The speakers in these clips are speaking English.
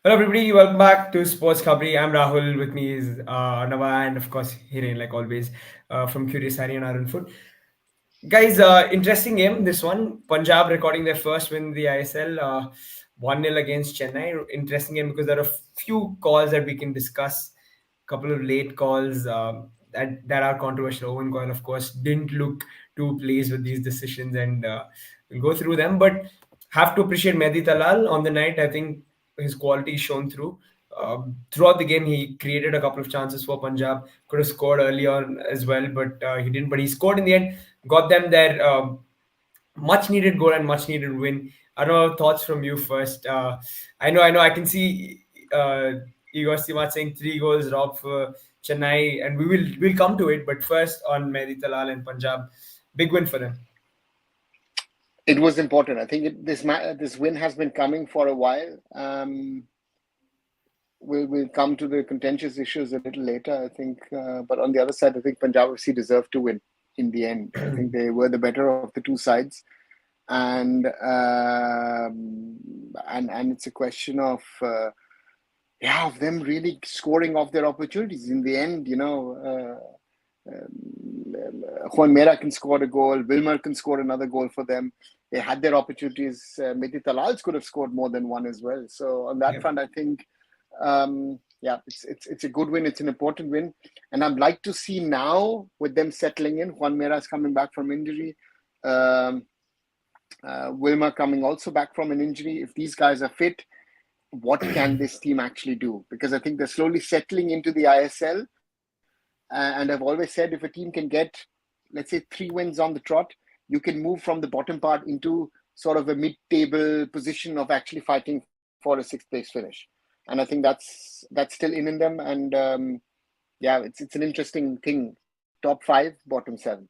Hello, everybody. Welcome back to Sports Khabri. I'm Rahul. With me is Nava and, of course, Hiren, like always, from Curious Harry and Iron Food. Guys, interesting game. This one. Punjab recording their first win in the ISL, 1-0 against Chennai. Interesting game because there are a few calls that we can discuss. Couple of late calls that are controversial. Owen Coyle, of course, didn't look too pleased with these decisions, and we'll go through them. But have to appreciate Mehdi Talal on the night. I think his quality is shown through. Throughout the game, he created a couple of chances for Punjab. Could have scored early on as well, but he didn't. But he scored in the end, got them their much needed goal and much needed win. I don't know, thoughts from you first. I know. I can see Igor Stimac saying 3 goals robbed for Chennai, and we'll come to it. But first on Mehdi Talal and Punjab, big win for them. It was important. I think this win has been coming for a while. We'll come to the contentious issues a little later, I think. But on the other side, I think Punjab FC deserved to win in the end. I think they were the better of the two sides, and it's a question of of them really scoring off their opportunities in the end. Juan Mera can score a goal. Wilmer can score another goal for them. They had their opportunities. Mehdi Talal could have scored more than one as well. So on that front, I think, it's a good win. It's an important win, and I'd like to see now with them settling in. Juan Mera is coming back from injury. Wilmer coming also back from an injury. If these guys are fit, what can this team actually do? Because I think they're slowly settling into the ISL. And I've always said if a team can get, let's say, 3 wins on the trot, you can move from the bottom part into sort of a mid-table position of actually fighting for a 6th-place finish. And I think that's still in them. And it's an interesting thing. Top 5, bottom 7.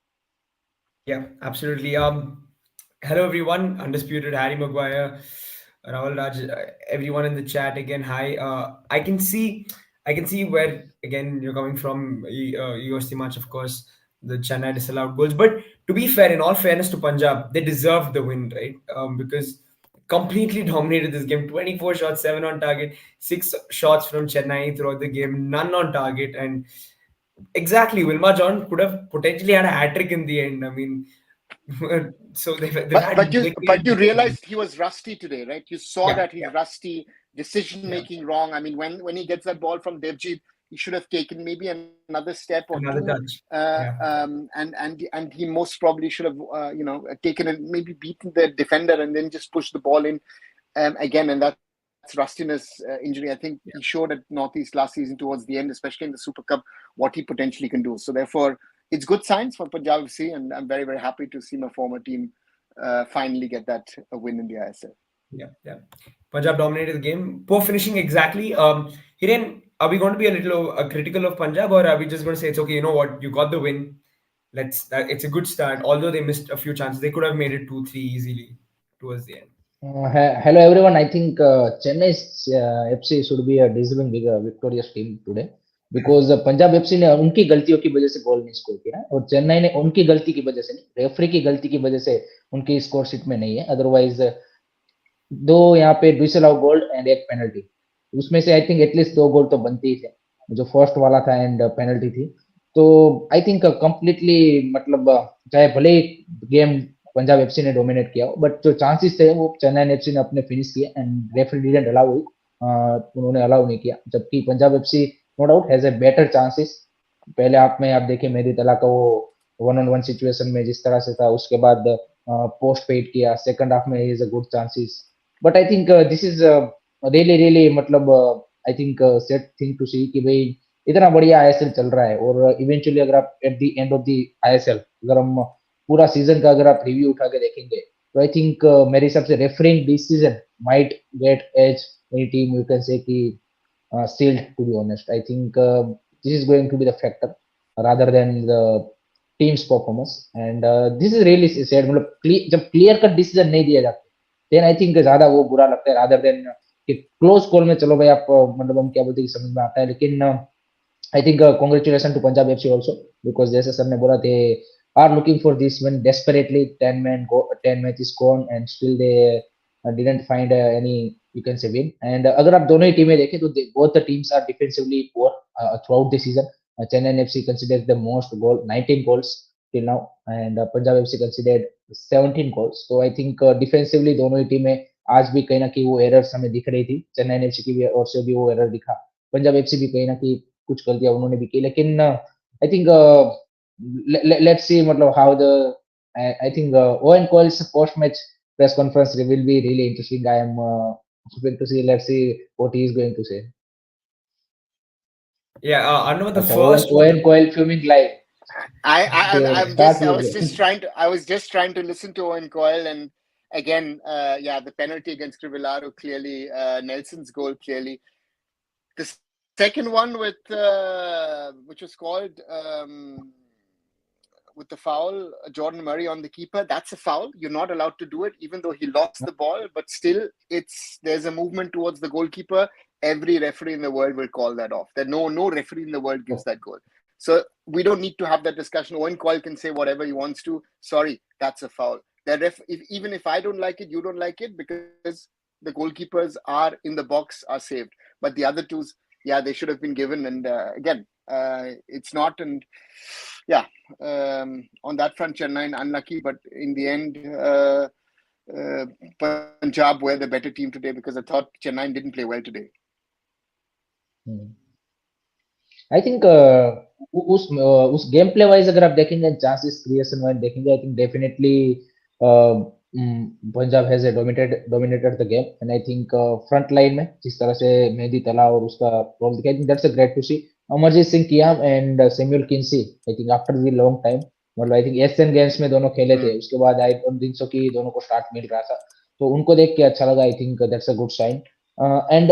Yeah, absolutely. Hello everyone. Undisputed Harry Maguire, Rahul Raj, everyone in the chat again. Hi. I can see where again you're coming from. Yosti match, of course, the Chennai disallowed goals. But to be fair, in all fairness to Punjab, they deserved the win, right? Because completely dominated this game. 24 shots, 7 on target, 6 shots from Chennai throughout the game, none on target, and exactly, Wilma John could have potentially had a hat trick in the end. I mean, so they've had But you realized he was rusty today, right? You saw yeah, that he's rusty, decision yeah, making wrong. I mean, when he gets that ball from Devjit, he should have taken maybe another step or another two, touch. Yeah, and he most probably should have taken and maybe beaten the defender and then just pushed the ball in again. And that's rustiness injury. I think yeah, he showed at Northeast last season towards the end, especially in the Super Cup, what he potentially can do. So therefore, it's good signs for Punjab FC, and I'm very, very happy to see my former team finally get that win in the ISL. yeah. Punjab dominated the game. Poor finishing, exactly. Hiren, are we going to be a little critical of Punjab, or are we just going to say it's okay? You know what? You got the win. It's a good start. Although they missed a few chances, they could have made it 2-3 easily towards the end. Hello everyone. I think Chennai's FC should be a deserving victorious team today because Punjab FC ने उनकी गलतियों की वजह से गोल नहीं score किया और चेन्नई ने उनकी गलती की वजह से नहीं, रेफरी की गलती की वजह से उनकी स्कोर शीट में नहीं है. अदरवाइज 2 यहाँ पे डिसअलाउ गोल एंड एक पेनल्टी, उसमें से आई थिंक एटलीस्ट 2 गोल तो बनते ही थे, जो फर्स्ट वाला था एंड पेनल्टी थी. तो आई थिंक कंप्लीटली मतलब चाहे भले ही गेम पंजाब एफसी ने डोमिनेट किया, बट जो चांसेस थे वो चेन्नई एफसी ने अपने फिनिश किए एंड रेफरी डिडंट अलाउ, उन्होंने अलाउ नहीं किया. जबकि Punjab FC no doubt has a better chances. पहले हाफ में आप देखिए मेहदी तला का वो 1-on-1 सिचुएशन में जिस तरह से था, उसके बाद पोस्ट पेड किया. सेकंड हाफ में is a good chances, but I think this is really really मतलब I think set thing to see कि भाई इतना बढ़िया आईएसएल चल रहा है और इवेंचुअली अगर आप at the end of the ISL अगर हम पूरा सीजन का अगर आप रिव्यू उठा के देखेंगे तो आई थिंक मेरे हिसाब से refereeing decision might get edge any team you can say कि sealed, to be honest. I think this is going to be the factor rather than the team's performance, and this is really sad. मतलब जब clear cut decision नहीं दिया जाता then I think ज्यादा वो बुरा लगता है rather than कि क्लोज कॉल में चलो भाई आप मतलब हम क्या बोलते हैं समझ में आता है. लेकिन I think congratulation to Punjab FC also because जैसे सर ने बोला थे are looking for this win desperately. 10 matches gone and still they didn't find any you can say win. And अगर आप दोनों ही टीमें देखें तो both the teams are defensively poor throughout the season. Chennai FC considers the most 19 goals till now, and Punjab FC considered 17 goals. So I think defensively दोनों ही टीमें आज भी कहीं ना कहीं वो एरर्स हमें दिख रही थी. चेन्नई एफसी की भी और से भी वो एरर दिखा. पंजाब एफसी भी कहीं ना कहीं कुछ गलतियां उन्होंने भी की, लेकिन आई थिंक let's see मतलब how the I think Owen Coyle's post match press conference will be really interesting. I am hoping to see. Let's see what he is going to say. Yeah, I know the अच्छा, first Owen Coyle fuming live. I was just trying to listen to Owen Coyle, and again, the penalty against Crivellaro clearly, Nelson's goal clearly. The second one with which was called with the foul, Jordan Murray on the keeper, that's a foul. You're not allowed to do it, even though he lost the ball, but still there's a movement towards the goalkeeper. Every referee in the world will call that off. That no referee in the world gives that goal. So we don't need to have that discussion. Owen Coyle can say whatever he wants to. Sorry, that's a foul. Even if I don't like it, you don't like it, because the goalkeepers are in the box, are saved. But the other twos, they should have been given. And again, it's not. And on that front, Chennai unlucky. But in the end, Punjab were the better team today, because I thought Chennai didn't play well today. I think उस game play wise अगर आप देखेंगे, chances creation wise देखेंगे, I think definitely Punjab has dominated the game. And I think front line में जिस तरह से मेहदी तला और उसका रोल दिखा, I think that's a great to see. Amarjit Singh Kiyam and Samuel Kinsey, I think after the long time, मतलब आई थिंक एशियन गेम्स में दोनों खेले थे, उसके बाद आई डोंट थिंक सो कि दोनों को स्टार्ट मिल रहा था, तो उनको देख के अच्छा लगा. I think that's a good sign. And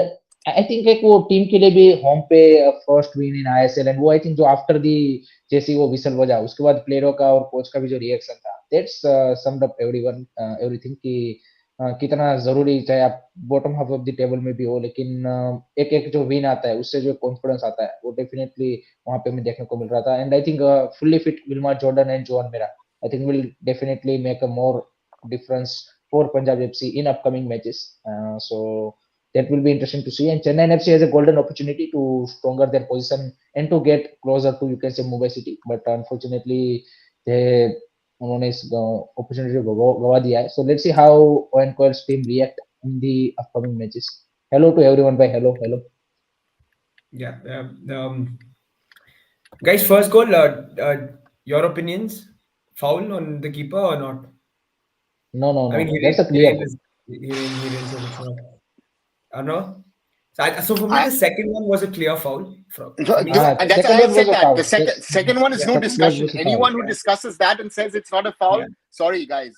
I think एक वो टीम के लिए भी होम पे first win in ISL, and वो आई थिंक जो आफ्टर दी जैसी वो विसल बजा, उसके बाद प्लेयरों का और कोच का भी जो रिएक्शन था, दैट्स समड अप एवरीथिंग कि कितना जरूरी, चाहे आप bottom half of the table में भी हो, लेकिन एक एक जो विन आता है उससे जो कॉन्फिडेंस आता है वो डेफिनेटली वहां पे हमें देखने को मिल रहा था. And I think fully fit Wilmar Jordan and Juan Mera I think will definitely make a more difference for Punjab FC in upcoming matches. So that will be interesting to see. And Chennai FC has a golden opportunity to stronger their position and to get closer to, you can say, Mumbai City. But unfortunately, उन्होंने इस opportunity को गवा दिया है. So let's see how Owen Coyle's team react in the upcoming matches. Hello to everyone. Bye. Hello. Yeah. Guys, first goal. Your opinions? Foul on the keeper or not? No. I mean, That's a clear goal. He didn't say it's not. No. So for me, the second one was a clear foul. And that's why I said that. The second one is no discussion. Anyone who discusses that and says it's not a foul, sorry guys.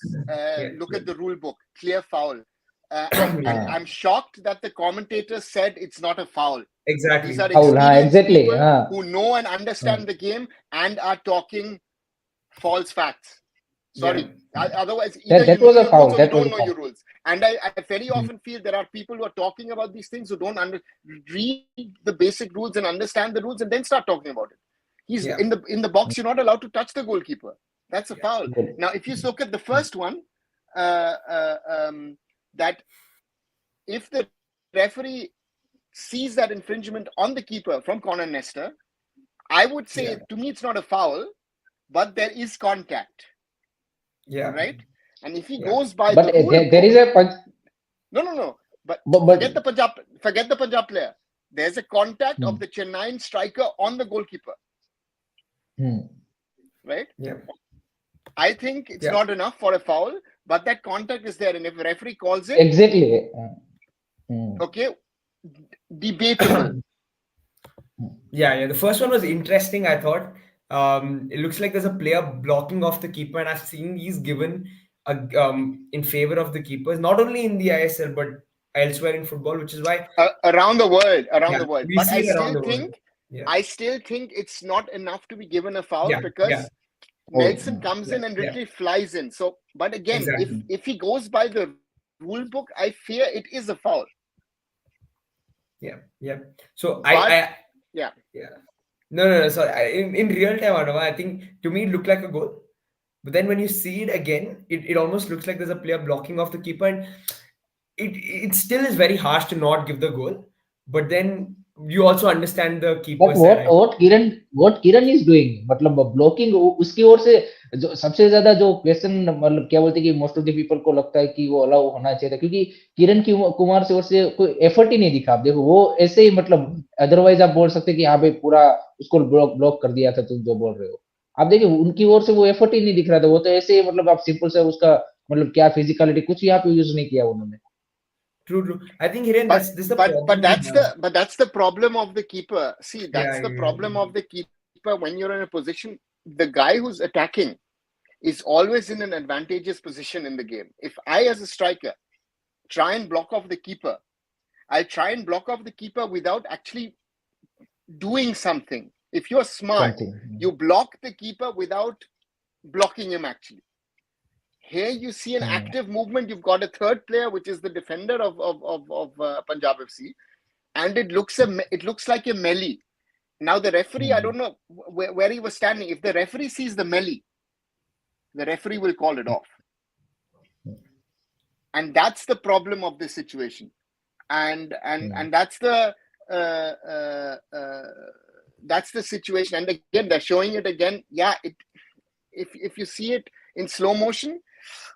Look at the rule book. Clear foul. I'm shocked that the commentators said it's not a foul. Exactly. These are experienced people who know and understand the game and are talking false facts. Sorry. Otherwise, either that was a foul. That don't know your rules. And I very often feel there are people who are talking about these things who don't read the basic rules and understand the rules and then start talking about it. He's in the box. You're not allowed to touch the goalkeeper. That's a foul. Now, if you look at the first one, that if the referee sees that infringement on the keeper from corner Nestor, I would say to me it's not a foul, but there is contact. Yeah. Right. And if he goes by but the rule, there is a punch. No. But forget the Punjab player. There's a contact of the Chennaiyin striker on the goalkeeper. Right. Yeah. I think it's not enough for a foul, but that contact is there, and if a referee calls it, exactly. Okay, debatable. Yeah. The first one was interesting, I thought. It looks like there's a player blocking off the keeper, and I've seen he's given in favor of the keepers, not only in the ISL but elsewhere in football, which is why around the world. But I still think it's not enough to be given a foul because Nelson comes in and literally flies in. So, but again, if he goes by the rule book, I fear it is a foul. Yeah. So No. Sorry. In real time, I think to me it looked like a goal. But then when you see it again, it almost looks like there's a player blocking off the keeper. And it still is very harsh to not give the goal, but then you also understand the but keeper side. I what Kiran is doing, मतलब blocking उसकी ओर से जो सबसे ज्यादा जो question, मतलब क्या बोलते हैं कि मोस्ट ऑफ द पीपल को लगता है कि वो अलाउ होना चाहिए था, क्योंकि किरण कुमार से ओर से कोई एफर्ट ही नहीं दिखा। आप देखो वो ऐसे ही, मतलब अदरवाइज आप बोल सकते हैं कि हाँ भाई पूरा उसको ब्लॉक ब्लॉक कर दिया था, तुम जो बोल रहे हो। आप देखिए उनकी ओर से वो एफर्ट ही नहीं दिख रहा था, वो तो ऐसे ही, मतलब आप सिंपल से उसका, मतलब क्या फिजिकलिटी कुछ यहाँ पे यूज नहीं किया उन्होंने। True, true. I think Hiren, But that's this is the but problem we that's have. the problem of the keeper. See, Yeah, that's the yeah, problem of the keeper when you're in a position. The guy who's attacking is always in an advantageous position in the game. If I, as a striker, try and block off the keeper, I'll try and block off the keeper without actually doing something. If you're smart, something. you block the keeper without blocking him actually. Here you see an active movement. You've got a third player, which is the defender of Punjab FC, and it looks like a melee. Now the referee, I don't know where he was standing. If the referee sees the melee, the referee will call it off. And that's the problem of this situation. And that's the that's the situation. And again, they're showing it again. Yeah, if you see it in slow motion,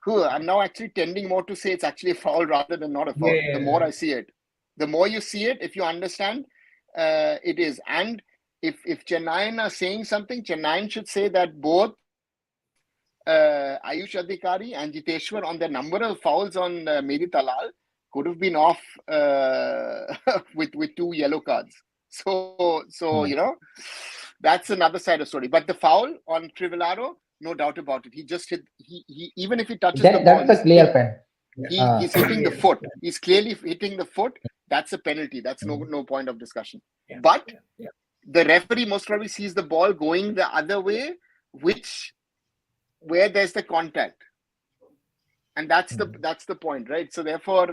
I'm now actually tending more to say it's actually a foul rather than not a foul. Yeah. The more I see it, the more you see it, if you understand, it is. And if Chennaiyin are saying something, Chennaiyin should say that both Ayush Adhikari and Jiteshwar on their number of fouls on Mehdi Talal could have been off with 2 yellow cards. So you know, that's another side of the story. But the foul on Crivellaro, no doubt about it. He just hit. He even if he touches the ball, That's a clear pen. he's hitting the foot. He's clearly hitting the foot. That's a penalty. That's no point of discussion. But the referee most probably sees the ball going the other way, where there's the contact, and that's the point, right? So therefore,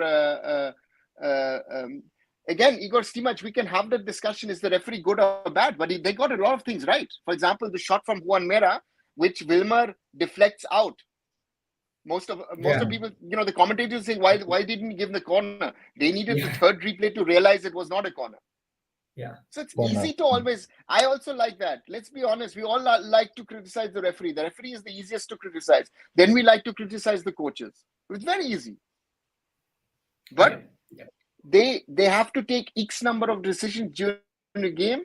again, Igor Stimac, we can have the discussion: is the referee good or bad? But they got a lot of things right. For example, the shot from Juan Mera, which Wilmer deflects out. Most of people, you know, the commentators saying why didn't he give the corner? They needed the third replay to realize it was not a corner. Yeah. So it's easy to always. I also like that. Let's be honest. We all like to criticize the referee. The referee is the easiest to criticize. Then we like to criticize the coaches. It's very easy. But they have to take X number of decisions during the game.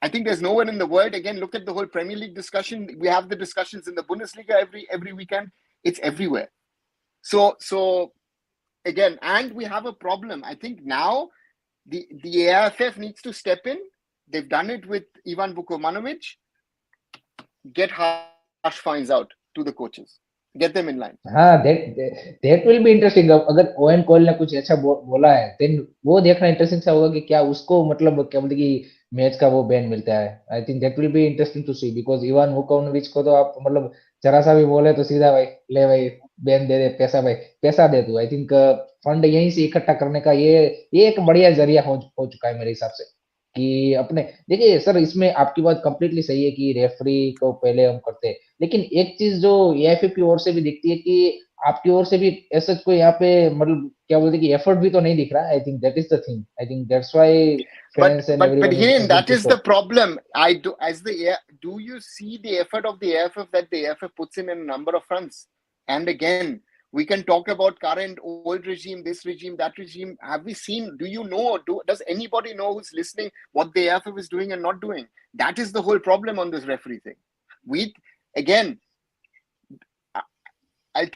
I think there's no one in the world. Again, look at the whole Premier League discussion. We have the discussions in the Bundesliga every weekend. It's everywhere. So again, and we have a problem. I think now the AIFF needs to step in. They've done it with Ivan Vukomanovic. Get harsh fines out to the coaches. Get them in line. हाँ, that will be interesting. अगर on Kohli ने कुछ अच्छा बोला है, then वो देखना interesting सा होगा कि क्या उसको, मतलब क्या बोलते कि मैच का वो बैन मिलता है। I think that will be interesting to see, because Ivan Vukovic को तो आप, मतलब जरा सा भी बोले तो सीधा भाई ले भाई बैन दे दे, पैसा भाई पैसा दे दो। आई थिंक फंड यहीं से इकट्ठा करने का ये एक बढ़िया जरिया हो चुका है मेरे हिसाब से। कि अपने देखिए सर, इसमें आपकी बात कंप्लीटली सही है कि रेफरी को पहले हम करते हैं, लेकिन एक चीज जो एआईएफएफ की ओर से भी दिखती है कि आपकी ओर से भी ऐसा कोई यहाँ पे, मतलब क्या बोलते हैं कि एफर्ट भी तो नहीं दिख रहा। आई think that is the thing. I think that's why fans and But everyone is Hiren, that thinking is so. the problem. Do you see the effort of the AFF that the AFF puts in a number of fronts? And again, we can talk about current, old regime, this regime, that regime. Have we seen? Do you know? Does anybody know who's listening what the AFF is doing and not doing? That is the whole problem on this referee thing. Again, I'll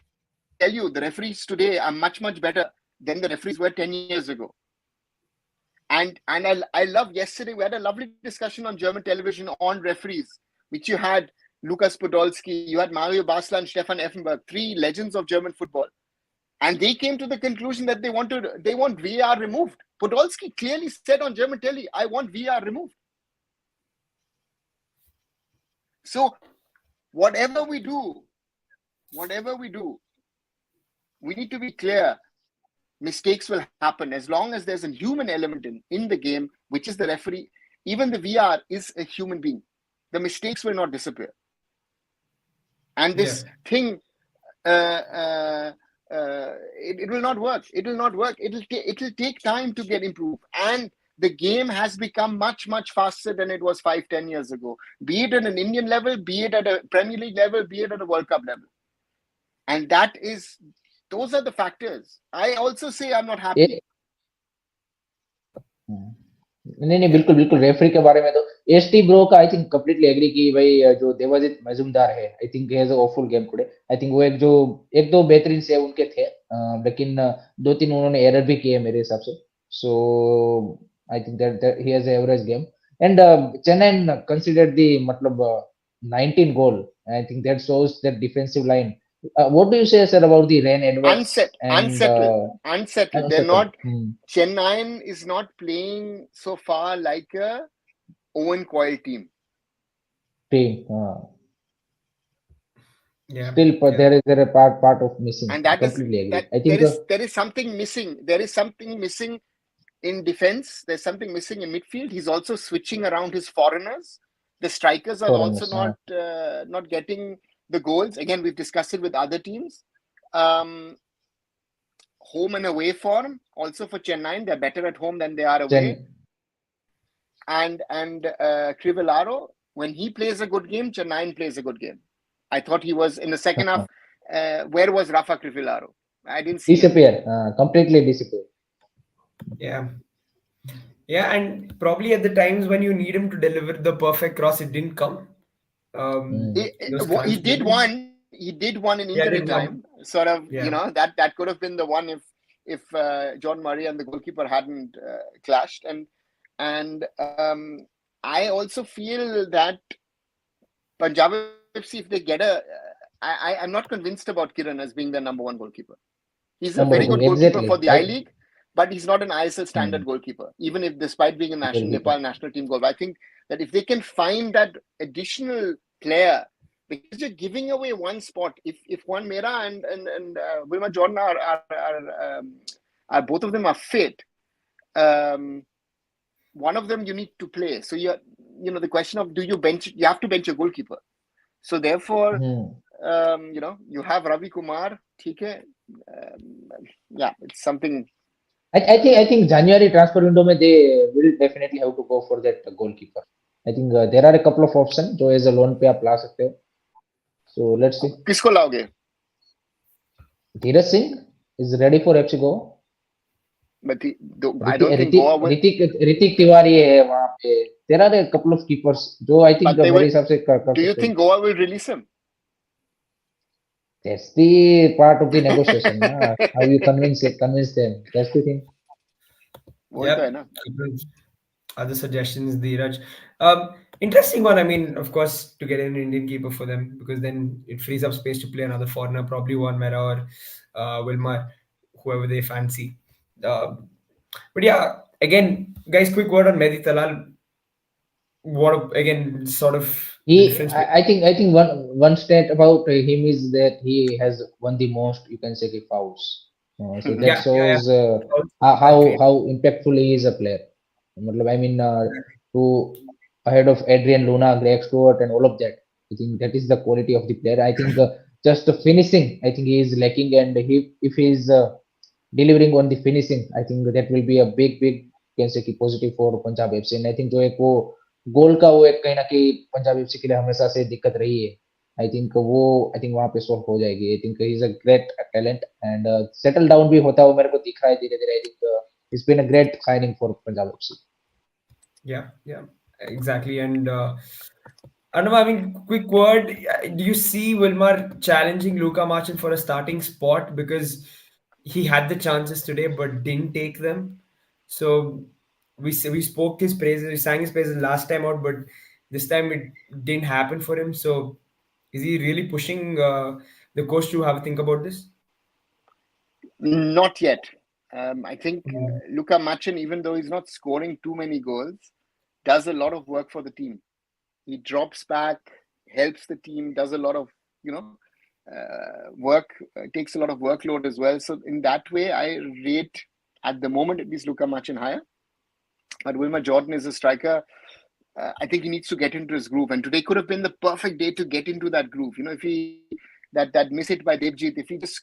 tell you, the referees today are much better than the referees were 10 years ago. And I love, yesterday we had a lovely discussion on German television on referees, which you had Lukas Podolski, you had Mario Basler and Stefan Effenberg, 3 legends of German football. And they came to the conclusion that they want VAR removed. Podolski clearly said on German telly, I want VAR removed. So whatever we do, we need to be clear. Mistakes will happen as long as there's a human element in the game, which is the referee. Even the VR is a human being. The mistakes will not disappear. And this thing, it will not work. It will not work. It'll take time to get improved. And the game has become much, much faster than it was 5-10 years ago. Be it at an Indian level, be it at a Premier League level, be it at a World Cup level. And those are the factors. I also say I'm not happy. नहीं नहीं बिल्कुल बिल्कुल referee के बारे में तो ST bro का I think completely agree कि भाई जो देवाजीत मजूमदार है I think he has a awful game today I think वो एक दो बेहतरीन सेव उनके थे लेकिन दो तीन उन्होंने एरर भी किए मेरे हिसाब से so I think that he has average game and Chennai considered the मतलब 19 goal I think that shows that defensive line what do you say sir about the rain adverts unsettled they're not Chennaiyin is not playing so far like a Owen Coyle team Yeah. Still there is a part of missing and that completely is agree. I think there is something missing in defense. There's something missing in midfield. He's also switching around his foreigners. The strikers are also not getting the goals. Again, we've discussed it with other teams. Home and away form also for Chennai, they're better at home than they are away. And Crivellaro, when he plays a good game, Chennai plays a good game. I thought he was in the second half. Where was Rafa Crivellaro? I didn't see disappear. Completely disappear. Yeah, and probably at the times when you need him to deliver the perfect cross, it didn't come. He did one in injury time. Sort of, that could have been the one if John Murray and the goalkeeper hadn't clashed. And I also feel that Punjab FC, if they get I'm not convinced about Kiran as being the number one goalkeeper. He's a very good goalkeeper for the I-League, but he's not an ISL standard goalkeeper, even if despite being a Nepal national team goal. I think that if they can find that additional player, because you're giving away one spot. If Juan Mera and Wilma Jordan are both of them are fit, one of them you need to play. So the question of you have to bench a goalkeeper. So therefore, you have Ravi Kumar. It's something. I think January transfer window mein they will definitely have to go for that goalkeeper. I think there are a couple of options जो as a loan पे आप ला सकते हो. So let's see. किसको लाओगे? Dheeraj Singh is ready for FC Goa. But I don't think Goa will. Ritik Tiwari है वहाँ पे. There are a couple of keepers जो I think मेरे हिसाब से कर Do you think Goa will release him? That's the part of the negotiation. How you convince them. That's the thing. Other suggestions, Dheeraj. Interesting one. I mean, of course, to get an Indian keeper for them, because then it frees up space to play another foreigner, probably Juan Mera or Wilmar, whoever they fancy. But yeah, again, guys, quick word on Mehdi Talal. What again? Sort of. I think one stat about him is that he has won the most, you can say, fouls. So that shows how impactful he is a player. I mean, to ahead of Adrian Luna, Greg Stewart, and all of that. I think that is the quality of the player. I think just the finishing, I think he is lacking, and if he is delivering on the finishing, I think that will be a big, you can say, positive for Punjab FC. And I think जो एक वो गोल का वो एक कहीं ना कहीं Punjab FC के लिए हमेशा से दिक्कत रही है. I think वहाँ पे सॉल्व हो जाएगी. I think he is a great talent and settle down भी होता है वो मेरे को दिख रहा है धीरे-धीरे. I think it's been a great signing for Punjab FC. Yeah, exactly. And Arnav, I mean, quick word. Do you see Wilmar challenging Luka Marcin for a starting spot, because he had the chances today but didn't take them? So we spoke his praises, we sang his praises last time out, but this time it didn't happen for him. So is he really pushing the coach to have a think about this? Not yet. I think Luka Marcin, even though he's not scoring too many goals, does a lot of work for the team. He drops back, helps the team, does a lot of work, takes a lot of workload as well. So in that way, I rate at the moment at least Luka Marcin higher. But Wilma Jordan is a striker. I think he needs to get into his groove, and today could have been the perfect day to get into that groove. If he that miss hit by Devjit, if he just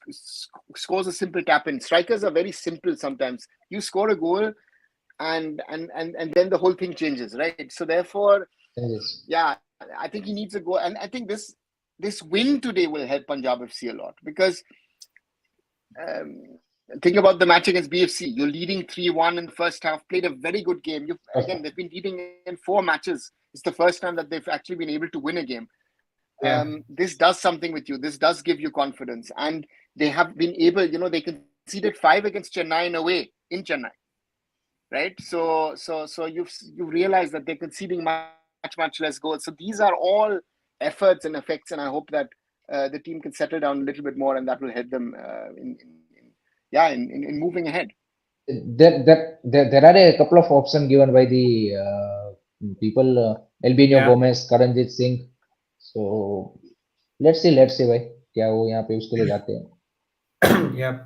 scores a simple tap in. Strikers are very simple sometimes. You score a goal and then the whole thing changes, right? So therefore, Yes. yeah, I think he needs a goal. And I think this win today will help Punjab FC a lot, because think about the match against BFC. You're leading 3-1 in the first half, played a very good game. They've been leading in 4 matches. It's the first time that they've actually been able to win a game. Yeah. This does something with you. This does give you confidence. And they have been able, they conceded 5 against Chennai in away in Chennai. Right? So you realize that they're conceding much less goals. So these are all efforts and effects, and I hope that the team can settle down a little bit more, and that will help them in moving ahead. There are a couple of options given by the people, Albino Gomez, Karanjit Singh. So let's see भाई क्या वो यहाँ पे उसके लिए जाते हैं. Yeah,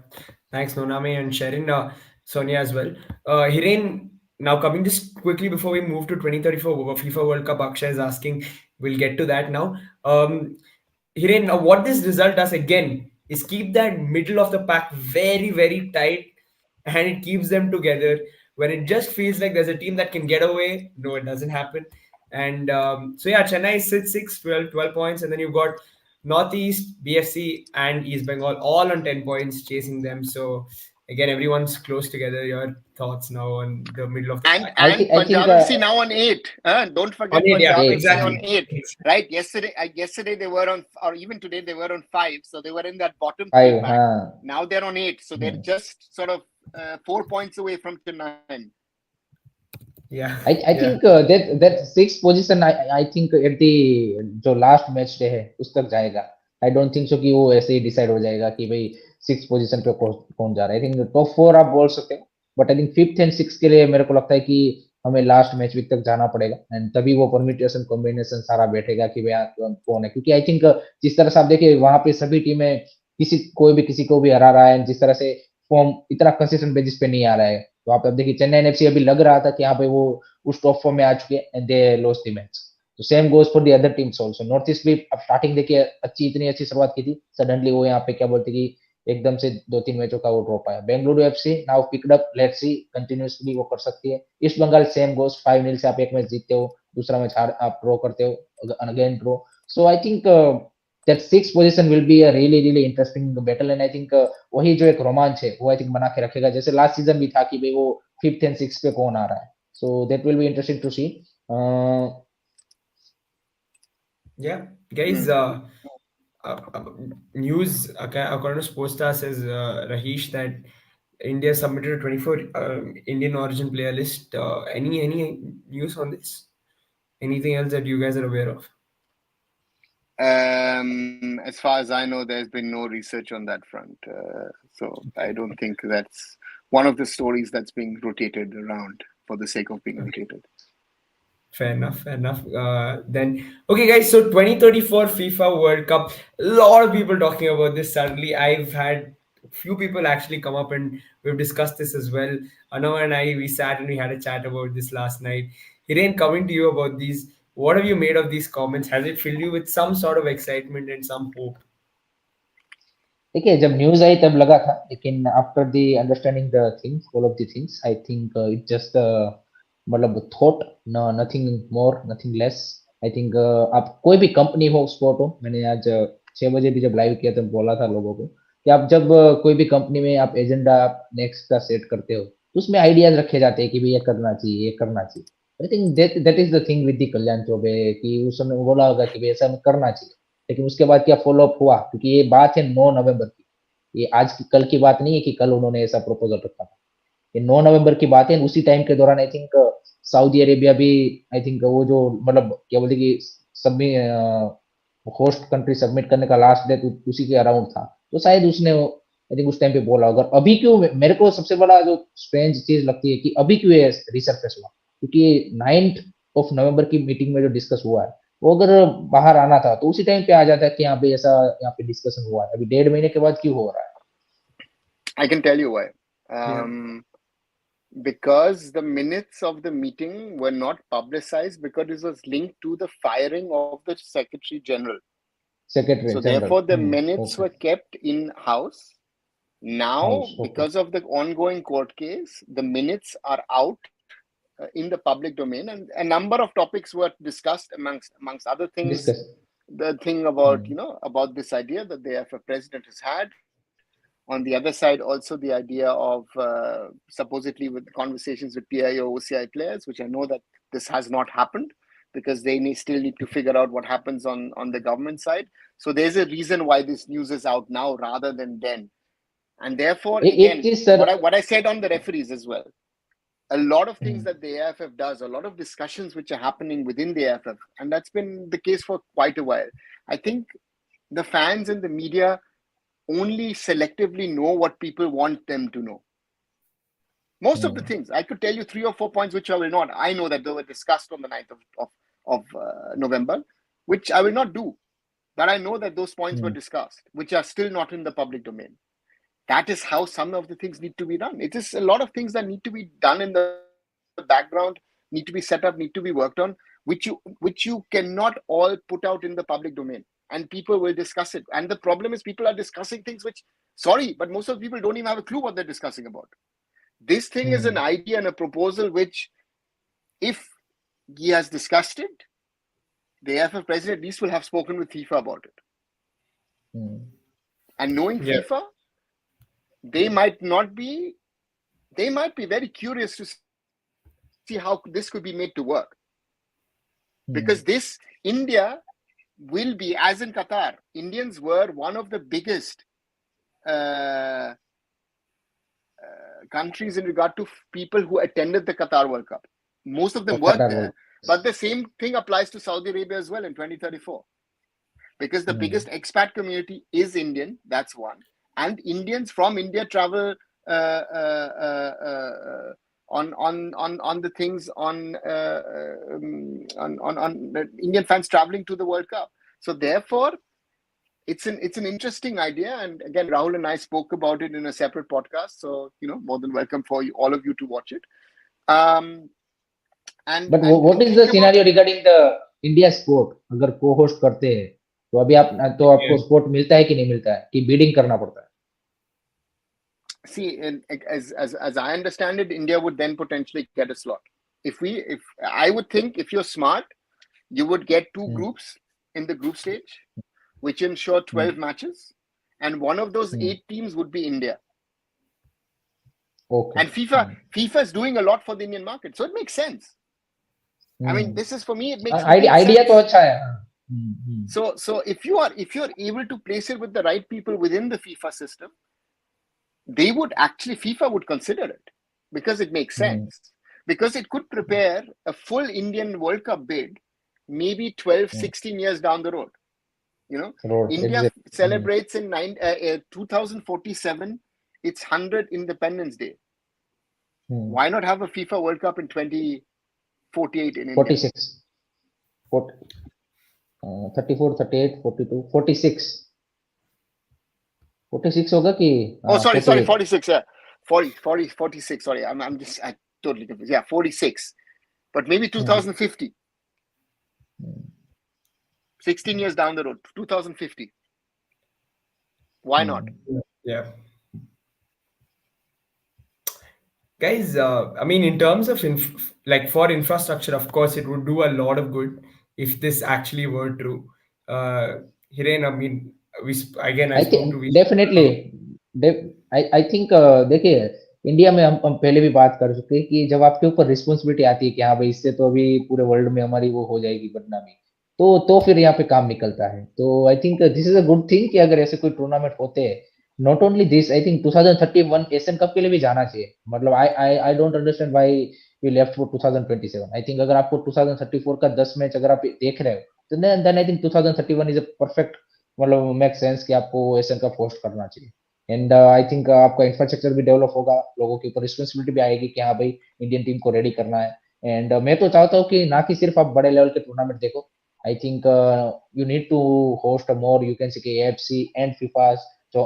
thanks Noname and Sharon, Sonia as well. Hiren, now coming just quickly before we move to 2034 FIFA World Cup, Akshay is asking, we'll get to that now. Hiren, what this result does again is keep that middle of the pack very, very tight, and it keeps them together. When it just feels like there's a team that can get away, no, it doesn't happen. And so, yeah, Chennai sits 6, 12 points, and then you've got Northeast, BFC, and East Bengal all on 10 points chasing them. So, again, everyone's close together. Your thoughts now on the middle of the pack? And Punjab FC now on 8. Don't forget On 8, Punjab FC exactly. on 8. Right? Yesterday they were on, or even today they were on 5. So they were in that bottom 3 pack. Now they're on 8. So they're just sort of 4 points away from Chennai. Yeah. I think that 6th position I think at the जो last match day है उस तक जाएगा. I don't think so कि वो ऐसे ही decide हो जाएगा कि भाई 6th position पे कौन जा रहा है. I think top 4 आप बोल सकते हो, but I think 5th and 6th के लिए मेरे को लगता है कि हमें लास्ट मैच वीक तक जाना पड़ेगा, एंड तभी वो परम्यूटेशन कॉम्बिनेशन सारा बैठेगा कि भाई कौन है. क्योंकि आई थिंक जिस तरह से आप देखिए वहां पे सभी टीमें कोई भी किसी को भी हरा रहा है, जिस तरह से फॉर्म इतना कंसिस्टेंट बेसिस पे नहीं आ रहा है. तो आप अब देखिए चेन्नई एफसी अभी लग रहा था कि यहाँ पे वो उस टॉप फॉर्म में आ चुके हैं, and they lost the match. तो same goes for the other teams also. North East भी अब स्टार्टिंग देखिए इतनी अच्छी शुरुआत की थी, सडनली वो यहाँ पे क्या बोलते कि एकदम से 2-3 मैचों का वो ड्रॉप आया. Bengaluru FC now picked up, let's see continuously वो कर सकती है. ईस्ट बंगाल सेम गोज, 5-0 से आप एक मैच जीतते हो, दूसरा मैच आप ड्रॉ करते हो, again draw. So I think that 6th position will be a really interesting battle, and I think वही जो एक रोमांच है वो आई थिंक बना के रखेगा, जैसे लास्ट सीजन भी था कि भाई वो 5th and 6th पे कौन आ रहा है. So that will be interesting to see. Yeah, guys. News according to Sportstar says Rahish that India submitted a 24 Indian origin player list. Any news on this? Anything else that you guys are aware of? As far as I know, there's been no research on that front. So I don't think that's one of the stories that's being rotated around for the sake of being rotated. Fair enough. Then, okay, guys. So 2034 FIFA World Cup. A lot of people talking about this. Suddenly, I've had a few people actually come up and we've discussed this as well. Anna and I, we sat and we had a chat about this last night. Hiren, coming to you about these. What have you made of these comments? Has it filled you with some sort of excitement and some hope? देखिए जब news आई तब लगा था, लेकिन after the understanding the things, all of the things, I think it just मतलब thought, nothing more nothing less. I think आप कोई भी कंपनी हो, स्पोर्ट हो, मैंने आज 6 बजे भी जब लाइव किया तब बोला था लोगों को कि आप जब कोई भी कंपनी में आप एजेंडा आप नेक्स्ट का सेट करते हो तो उसमें आइडियाज रखे जाते हैं कि भाई ये करना चाहिए, ये करना चाहिए. I think that is the thing with the Kalyan Chaubey कि उस समय बोला होगा कि भाई ऐसा करना चाहिए, लेकिन उसके बाद क्या फॉलो अप हुआ, क्योंकि ये बात है 9 नवंबर की, ये आज की कल की बात नहीं है कि कल उन्होंने ऐसा प्रपोजल रखा था. ये 9 नवंबर की बात है. उसी टाइम के दौरान आई थिंक सऊदी अरेबिया भी, आई थिंक वो जो मतलब क्या बोलते कि होस्ट कंट्री सबमिट करने का लास्ट डेट उसी के अराउंड था, तो शायद उसने आई थिंक उस टाइम पे बोला. अगर अभी क्यों, मेरे को सबसे बड़ा जो स्ट्रेंज चीज लगती है कि अभी क्यों ये रिसर्फेस हुआ, क्योंकि 9th ऑफ नवंबर की मीटिंग में जो डिस्कस हुआ है वो अगर बाहर आना था तो उसी टाइम पे आ जाता है कि यहाँ पे ऐसा यहाँ पे डिस्कशन हुआ है. अभी 1.5 महीने के बाद क्यों हो रहा है? I can tell you why. Yeah. Because the minutes of the meeting were not publicized, because it was linked to the firing of the Secretary General. Secretary So General. therefore, the minutes were kept in house. Now, Okay. because of the ongoing court case, the minutes are out in the public domain, and a number of topics were discussed amongst other things. Discuss. The thing about about this idea that the AFF president has had. On the other side, also the idea of supposedly with conversations with PIO, OCI players, which I know that this has not happened because they still need to figure out what happens on the government side. So there's a reason why this news is out now rather than then. And therefore, again, It is, sir. what I said on the referees as well, a lot of things that the AFF does, a lot of discussions which are happening within the AFF, and that's been the case for quite a while. I think the fans and the media only selectively know what people want them to know. Most of the things, I could tell you 3 or 4 points which I will not. I know that they were discussed on the 9th of November, which I will not do. But I know that those points were discussed, which are still not in the public domain. That is how some of the things need to be done. It is a lot of things that need to be done in the background, need to be set up, need to be worked on, which you cannot all put out in the public domain. And people will discuss it. And the problem is people are discussing things which, sorry, but most of the people don't even have a clue what they're discussing about. This thing is an idea and a proposal which, if he has discussed it, the AFF president at least will have spoken with FIFA about it. And knowing FIFA, they might be very curious to see how this could be made to work. Because this, India will be, as in Qatar, Indians were one of the biggest countries in regard to people who attended the Qatar World Cup. Most of them worked there. But the same thing applies to Saudi Arabia as well in 2034. Because the biggest expat community is Indian, that's one. And Indians from India travel on the things on Indian fans traveling to the World Cup. So therefore, it's an interesting idea. And again, Rahul and I spoke about it in a separate podcast. So, more than welcome for all of you to watch it. But what is the scenario regarding the India sport? अगर co-host करते हैं तो अभी आपको sport मिलता है कि नहीं मिलता है कि bidding करना पड़ता है? See, as I understand it, India would then potentially get a slot. If I would think if you're smart, you would get 2 groups in the group stage, which ensure 12 matches, and one of those 8 teams would be India. Okay. And FIFA is doing a lot for the Indian market, so it makes sense. I mean, this is for me. It makes idea तो अच्छा है. So if you're able to place it with the right people within the FIFA system, FIFA would consider it because it makes sense. Because it could prepare a full Indian World Cup bid, maybe 12, 16 years down the road. India celebrates in 2047 its 100th Independence Day. Why not have a FIFA World Cup in 2048 in India? 46. 34, 38, 42, 46. 46 होगा कि? Oh, sorry, 46. Yeah, 46. Sorry, I totally confused. Yeah, 46. But maybe 2050. 16 years down the road, 2050. Why not? Yeah. Guys, I mean, in terms of for infrastructure, of course, it would do a lot of good if this actually were true. Hiren, I mean, I spoke to definitely. I think देखिए India में हम पहले भी बात कर चुके हैं कि जब आपके ऊपर रिस्पॉन्सिबिलिटी आती है कि हाँ भाई इससे तो अभी पूरे वर्ल्ड में हमारी वो हो जाएगी बदनामी, तो फिर यहाँ पे काम निकलता है. तो I think this is a good thing कि अगर ऐसे कोई टूर्नामेंट होते हैं. Not only this, I think 2031 Asian cup के लिए भी जाना चाहिए. मतलब I don't understand why we left for 2027. I think अगर आपको 2034 का 10 मैच अगर आप देख रहे हो तो then I think 2031 is a perfect, मतलब मेक सेंस कि आपको एशियन कप होस्ट करना चाहिए. एंड आई थिंक आपका इंफ्रास्ट्रक्चर भी डेवलप होगा, लोगों के ऊपर रिस्पॉन्सिबिलिटी भी आएगी कि हाँ भाई इंडियन टीम को रेडी करना है. एंड मैं तो चाहता हूँ कि ना कि सिर्फ आप बड़े लेवल के टूर्नामेंट देखो. I think you need to host a more, you can say AFC and FIFA's, so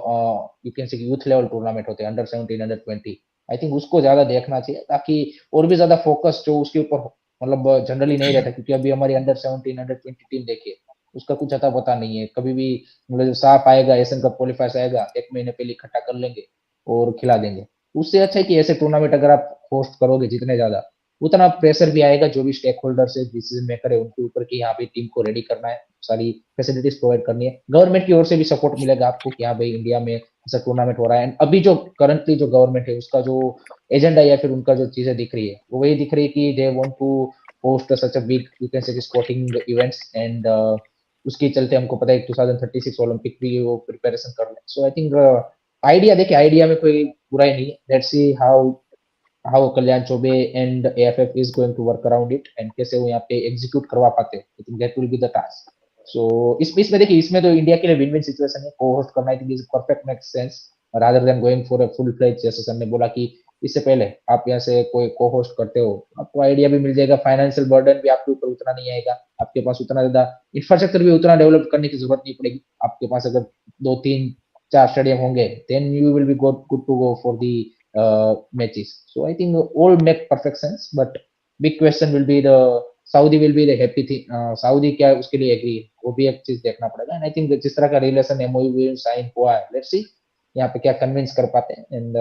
you can say youth level tournament होते हैं under 17, under 20. I think उसको ज्यादा देखना चाहिए ताकि और भी ज्यादा फोकस जो उसके ऊपर मतलब जनरली नहीं रहता, क्योंकि अभी हमारी under 17, under 20 टीम देखिए उसका कुछ अता पता नहीं है, कभी भी मतलब साफ आएगा, एशियन कप क्वालिफायर्स आएगा, 1 महीने पहले इकट्ठा कर लेंगे और खिला देंगे। उससे अच्छा है कि ऐसे टूर्नामेंट अगर आप होस्ट करोगे जितने ज्यादा, उतना प्रेशर भी आएगा जो भी स्टेक होल्डर्स है, डिसीजन मेकर है, उनके ऊपर कि यहाँ पे टीम को रेडी करना है, सारी फैसिलिटीज प्रोवाइड करनी है। गवर्नमेंट की ओर से भी सपोर्ट मिलेगा आपको कि हाँ भाई इंडिया में ऐसा टूर्नामेंट हो रहा है। एंड अभी जो करंटली जो गवर्नमेंट है उसका जो एजेंडा या फिर उनका जो चीजें दिख रही है वो वही दिख रही है कि they want to host such a big you can say sporting events. And उसके चलते हमको पता है 2036 ओलंपिक भी वो प्रिपरेशन कर रहे हैं। सो आई थिंक आइडिया, देखिए आइडिया में कोई बुराई नहीं है। Let's see how Kalyan Chaubey and AFF is going to work around it, and कैसे वो यहाँ पे एग्जीक्यूट करवा पाते हैं। I think that will be the task. So इसमें देखिए, इसमें तो इंडिया के लिए विन विन सिचुएशन है। को होस्ट करना I think is perfect, makes sense rather than going for a full fledge. जैसे सर ने बोला कि इससे पहले आप यहाँ से कोई को होस्ट करते हो, आपको आइडिया भी मिल जाएगा, फाइनेंशियल बर्डन भी आपके ऊपर उतना नहीं आएगा, आपके पास उतना ज्यादा इंफ्रास्ट्रक्चर भी उतना डेवलप करने की जरूरत नहीं पड़ेगी। आपके पास अगर 2 3 4 स्टेडियम होंगे, then you will be good to go for the matches. So I think all make perfect sense, but big question will be the Saudi will be the happy thing. Saudi क्या उसके लिए agree, वो भी एक चीज देखना पड़ेगा। And I think जिस तरह का रिलेशन एमओयू साइन हुआ है, लेट्स सी यहाँ पे क्या कन्विंस कर पाते हैं। एंड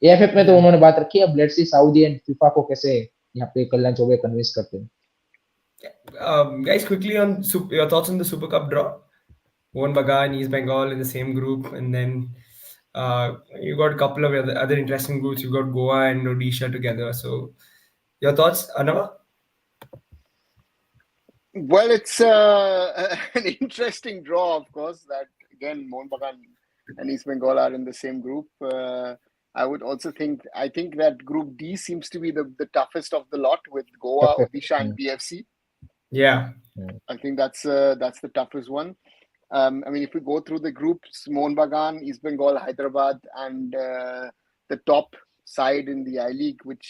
एएफएफ में तो उन्होंने बात रखी है, अब let's see Saudi and FIFA को कैसे यहाँ पे कल्याण चौबे कन्विंस करते हैं। Guys, quickly on your thoughts on the Super Cup draw. Mohun Bagan, East Bengal in the same group, and then you got a couple of other interesting groups. You got Goa and Odisha together. So, your thoughts, Anava? Well, it's an interesting draw, of course. That again, Mohun Bagan and East Bengal are in the same group. I would also I think that Group D seems to be the toughest of the lot, with Goa, Odisha, and BFC. Yeah, I think that's the toughest one. I mean, if we go through the groups, Mohun Bagan, East Bengal, Hyderabad, and the top side in the I League, which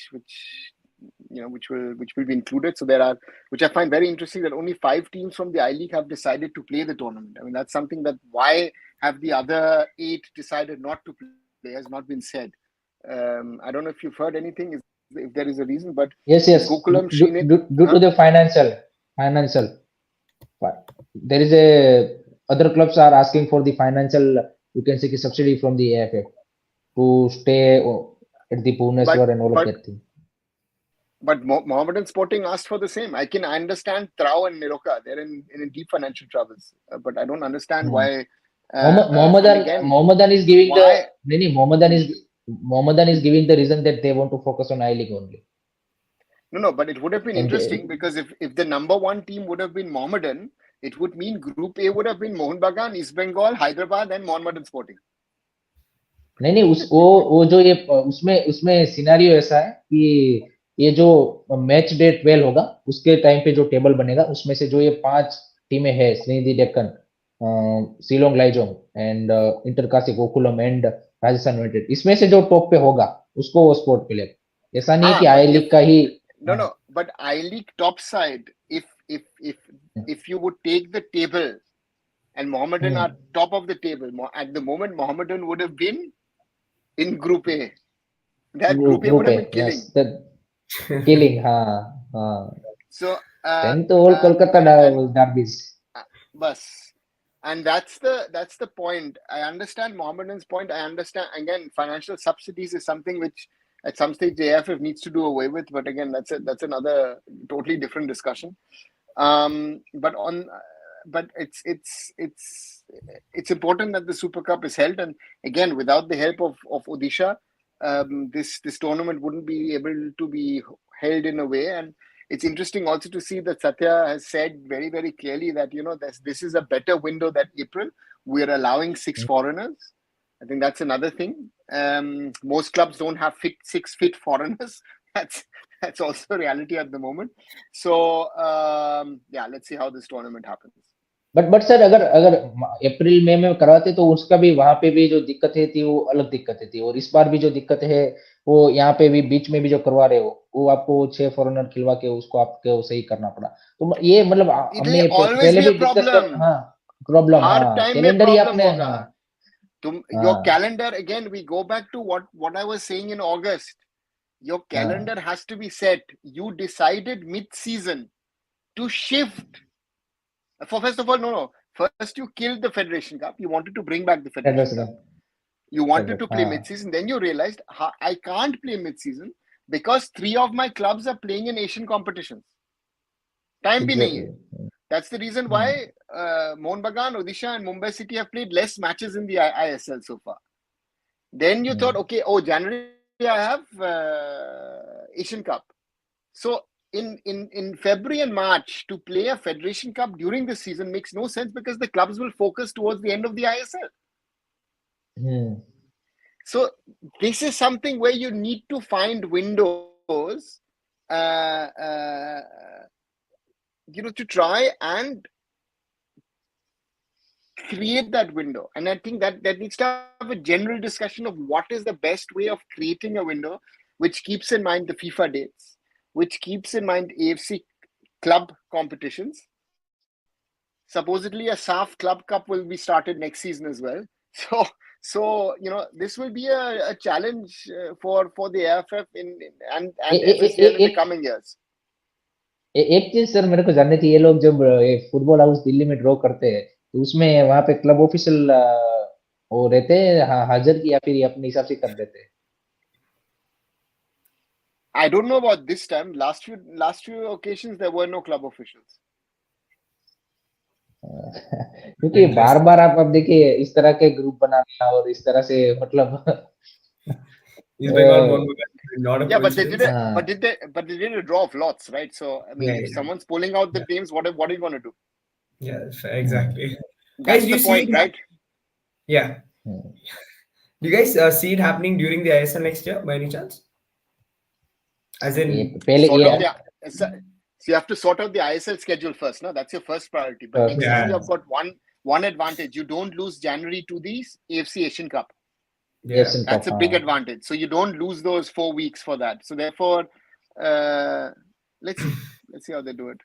will be included. So there are, which I find very interesting, that only 5 teams from the I League have decided to play the tournament. I mean, that's something that why have the other 8 decided not to play has not been said. I don't know if you've heard anything, if there is a reason, but yes, Gokulam, due to the financial, there is a other clubs are asking for the financial, you can say, subsidy from the AFF to stay at the Bhubaneswar and all of that thing. But Mohammedan Sporting asked for the same. I understand Trau and Niroka, they're in deep financial troubles, but I don't understand why. Mohammedan is giving Mohammedan is giving the reason that they want to focus on I League only. No, but it would have been interesting, because if the number 1 team would have been Mohammedan, it would mean Group A would have been Mohun Bagan, East Bengal, Hyderabad, and Mohammedan Sporting. नहीं वो जो ये उसमें scenario ऐसा है कि ये जो मैच डे 12 होगा उसके टाइम पे जो टेबल बनेगा, उसमें से जो ये 5 टीमें हैं, Sreenidi Deccan, Shillong Lajong and Inter Kashi Gokulam and Rajasthan United, इसमें से जो टॉप पे होगा उसको वो स्पॉट मिलेगा। ऐसा नहीं है कि आई लीग का ही No, but I League top side, if you would take the table and Mohammedan are top of the table, at the moment Mohammedan would have been in Group A. That Group A would have been killing. Yes, killing, So then to all Kolkata derbies. Bus. And that's the point. I understand Mohammedan's point. I understand, again, financial subsidies is something which at some stage the AFF needs to do away with, but again, that's another totally different discussion. But it's important that the Super Cup is held, and again, without the help of Odisha, this tournament wouldn't be able to be held in a way. And it's interesting also to see that Satya has said very, very clearly that this is a better window than April. We're allowing 6 foreigners. I think that's another thing. Most clubs don't have 6 fit foreigners. That's also a reality at the moment. So let's see how this tournament happens. But sir अगर अप्रैल मई में करवाते तो उसका भी वहां पे भी जो दिक्कतें थी वो अलग दिक्कतें थी, और इस बार भी जो दिक्कत है वो यहाँ पे भी बीच में भी जो करवा रहे हो वो आपको 6 फॉरेनर खिलवा के उसको आपको सही करना पड़ा। तो ये मतलब हमने पहले भी डिस्कस कर प्रॉब्लम कैलेंडर ही आपने your calendar, again we go back to what I was saying in August. Your calendar has to be set. You decided mid-season to shift First of all, no. First, you killed the Federation Cup. You wanted to bring back the Federation Federation Cup. Cup. You wanted to play हाँ, mid-season. Then you realized I can't play mid-season because 3 of my clubs are playing in Asian competitions. Time bhi nahi hai. exactly. That's the reason why Mohun Bagan, Odisha, and Mumbai City have played less matches in the ISL so far. Then you thought, okay, January I have Asian Cup. So in February and March to play a Federation Cup during the season makes no sense because the clubs will focus towards the end of the ISL. Hmm. So this is something where you need to find windows, to try and create that window. And I think that needs to have a general discussion of what is the best way of creating a window, which keeps in mind the FIFA dates, which keeps in mind AFC club competitions. Supposedly, a SAF Club Cup will be started next season as well. So this will be a challenge for the AFF and FSCL in the एक coming years. एक चीज sir मेरे को जाननी थी, ये लोग जब फुटबॉल हाउस दिल्ली में ड्रॉ करते हैं तो उसमें वहां पे क्लब ऑफिशियल वो रहते हैं हाजिर की, या फिर ये अपने हिसाब से कर देते हैं? I don't know about this time. Last few occasions there were no club officials. क्योंकि बार बार आप अब देखिए इस तरह के ग्रुप बनाना और इस तरह से मतलब East Bengal, Mohun Bagan, not a Yeah, but they coincidence. did a draw of lots, right? So I mean, Yeah, if yeah, someone's pulling out the yeah, names, what are you going to do? yeah, exactly. Guys, That's do the you see point, it? right? Yeah. Do you guys see it happening during the ISL next year by any chance? As ये in, पहले Sort ये out so you have to sort out the ISL schedule first. No, that's your first priority. But next season yeah, you've got one advantage. You don't lose January to the AFC Asian Cup. yeah, Asian That's cup, a big advantage. So you don't lose those 4 weeks for that. So therefore, let's see how they do it.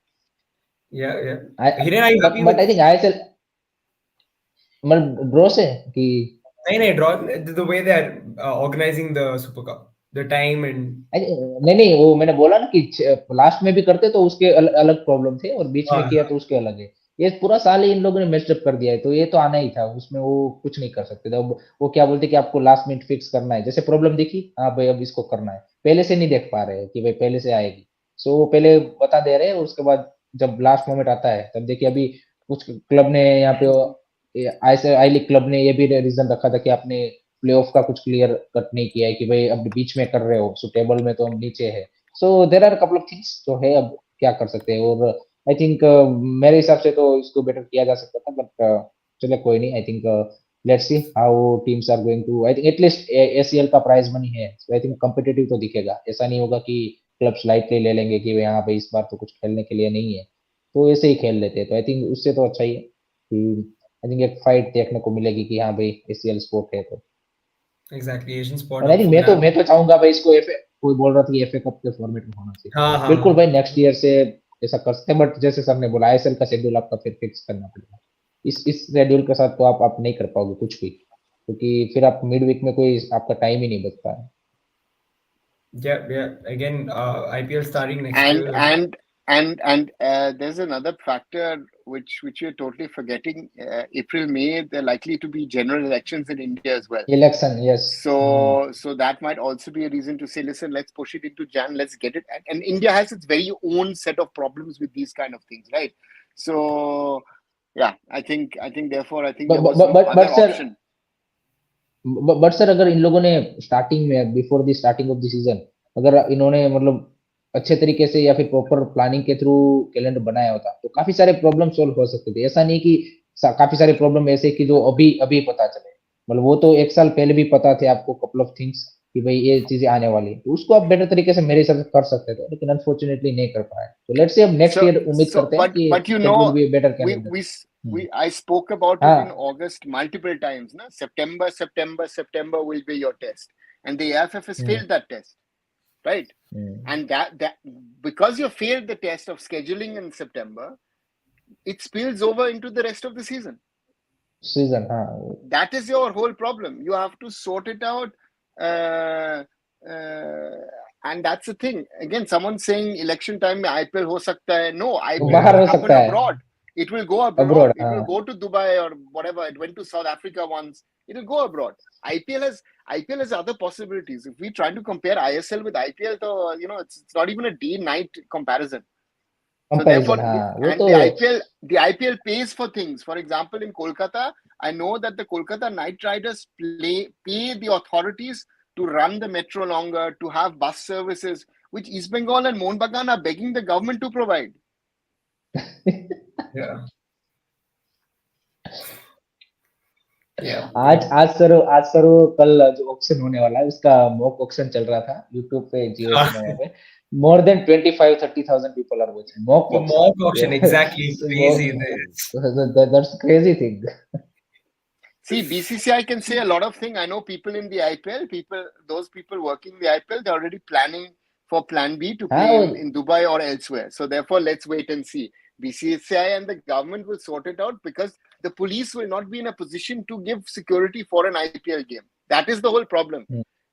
yeah. हाँ, Hiren, are you happy but with? I think ISL मतलब draw से कि No, draw the way they are organizing the Super Cup, the time and नहीं नहीं, वो मैंने बोला ना कि लास्ट में भी करते तो उसके अलग प्रॉब्लम थे और बीच में किया तो उसके अलग है। ये पूरा साल ही इन लोगों ने मेस्ड कर दिया है, तो ये तो आना ही था, उसमें वो कुछ नहीं कर सकते थे। अब वो क्या बोलते कि आपको लास्ट मिनट फिक्स करना है, जैसे प्रॉब्लम देखी, हाँ भाई अब इसको करना है, पहले से नहीं देख पा रहे हैं कि भाई पहले से आएगी, सो वो पहले बता दे रहे हैं और उसके बाद जब लास्ट मोमेंट आता है तब देखिए अभी कुछ क्लब ने यहाँ पे आई लीग क्लब ने ये भी रीजन रखा था कि आपने प्लेऑफ का कुछ क्लियर कट नहीं किया है कि भाई अब बीच में कर रहे हो, सो टेबल में तो हम नीचे है। So there are couple of things जो है, अब क्या कर सकते हैं। और आई थिंक मेरे हिसाब से तो इसको बेटर किया जा सकता था, बट चलो कोई नहीं। I think let's see how teams are going to, I think at least ACL का प्राइज मनी है, सो आई थिंक कॉम्पिटिटिव तो दिखेगा। ऐसा नहीं होगा कि क्लब्स लाइटली ले लेंगे कि यहाँ पे इस बार तो कुछ खेलने के लिए नहीं है, तो ऐसे ही खेल लेते हैं। तो आई थिंक उससे तो अच्छा ही है कि आई थिंक एक फाइट देखने को मिलेगी कि हाँ भाई एसीएल स्पोर्ट है तो। exactly Asian sport और आई up थिंक for grabs. मैं तो चाहूंगा भाई इसको एफए, कोई बोल रहा था कि एफए कप के फॉर्मेट में होना चाहिए, हाँ, बिल्कुल हाँ. भाई नेक्स्ट ईयर से ऐसा कर सकते हैं, बट जैसे सर ने बोला आईएसएल का शेड्यूल आपका फिर फिक्स करना पड़ेगा। इस शेड्यूल के साथ तो आप नहीं कर पाओगे कुछ भी, क्योंकि फिर आप मिड वीक में कोई आपका टाइम ही नहीं बचता है। Yeah. Again, IPL starting next year. And there's another factor which you're totally forgetting. April, May, they're likely to be general elections in India as well. Election, yes. So that might also be a reason to say, listen, let's push it into Jan, let's get it. And India has its very own set of problems with these kind of things, right? So yeah, I think therefore I think there was no other option. But sir अगर इन लोगों ने starting में before the starting of the season अगर इन्होंने मतलब अच्छे तरीके से या फिर प्रॉपर प्लानिंग के थ्रू कैलेंडर बनाया होता तो काफी सारे प्रॉब्लम सोल्व हो सकते थे। ऐसा नहीं कि काफी सारे प्रॉब्लम ऐसे कि जो अभी अभी पता चले, मतलब वो तो एक साल पहले भी पता थे आपको कपल ऑफ थिंग्स कि भाई ये चीजें आने वाली है, तो उसको आप बेटर तरीके से मेरे हिसाब से कर सकते थे, लेकिन अनफॉर्चुनेटली नहीं कर पाए। तो लेट्स से अब नेक्स्ट ईयर उम्मीद करते हैं कि but you that will know be better we calendar. I spoke about it in हाँ August multiple times. Na? September will be your test, and the AFF has failed that test, right? And that because you failed the test of scheduling in September, it spills over into the rest of the season. Season, हाँ That is your whole problem. You have to sort it out. And that's the thing. Again, someone saying election time में IPL हो सकता है. No, IPL बाहर will हो happen सकता है। abroad. It will go abroad. It will go to Dubai or whatever. It went to South Africa once. It will go abroad. IPL has other possibilities. If we try to compare ISL with IPL, so, it's not even a day-night comparison. So therefore, the IPL pays for things. For example, in Kolkata, I know that the Kolkata Knight Riders pay the authorities to run the metro longer, to have bus services, which East Bengal and Mohun Bagan are begging the government to provide. Yeah. आज sir कल जो auction होने वाला है उसका mock auction चल रहा था YouTube पे जियो सिनेमा पे. More than 25-30,000 people are watching mock auction. Exactly. Crazy. That's crazy thing. See, BCCI can say a lot of things. I know people in the IPL, those people working in the IPL, they're already planning for Plan B to play in Dubai or elsewhere. So therefore, let's wait and see. BCCI and the government will sort it out because the police will not be in a position to give security for an IPL game. That is the whole problem.